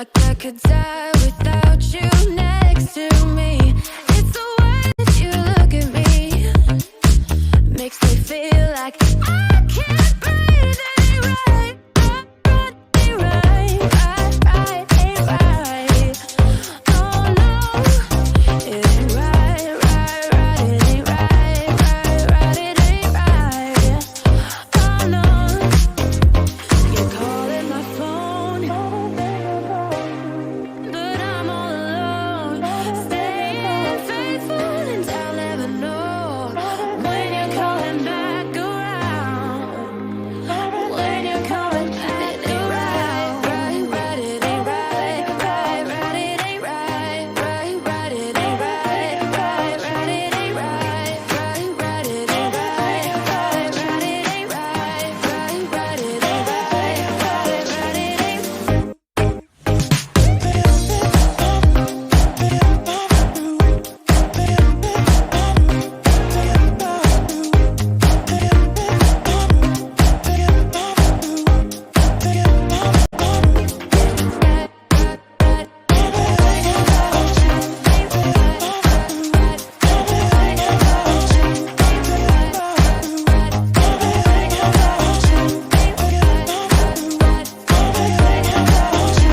Like I could die without you next to me. It's the way that you look at me, makes me feel like I can't breathe. Ain't right, ain't right, ain't right. Oh no, it ain't right, it ain't right, it ain't right. Oh no, you're calling my phone, but I'm all alone, staying faithful and I'll never know when you're coming back around. When you're coming back around. Right, it ain't right, it ain't right, it ain't right, it ain't right, it ain't right, it ain't right, it ain't right.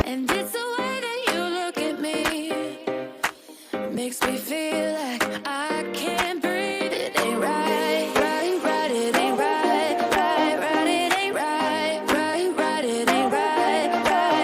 And it's the way that you look at me, makes me feel like I can't breathe. It ain't right, it ain't right, it ain't right, it ain't right, it ain't right, it ain't right, it ain't right, it ain't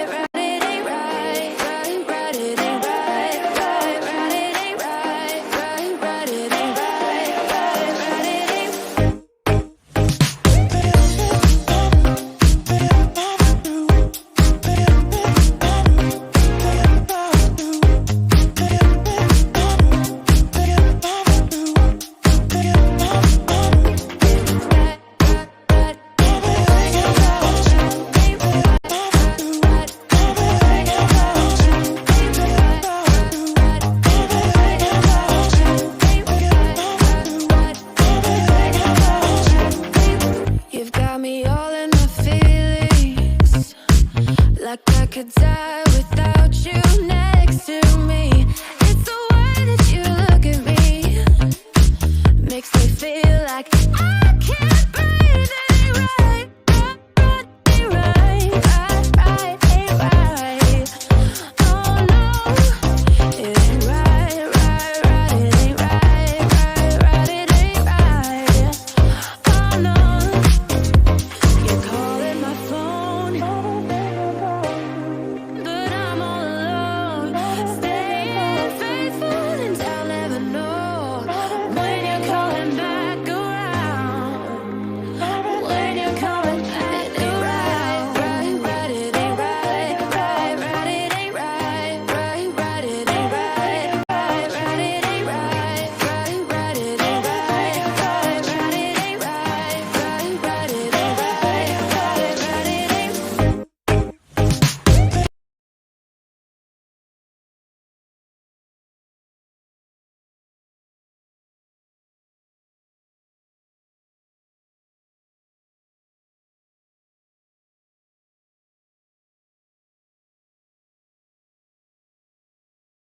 You've got me all in my feelings, like I could die without you next to me. It's the way that you look at me, makes me feel like I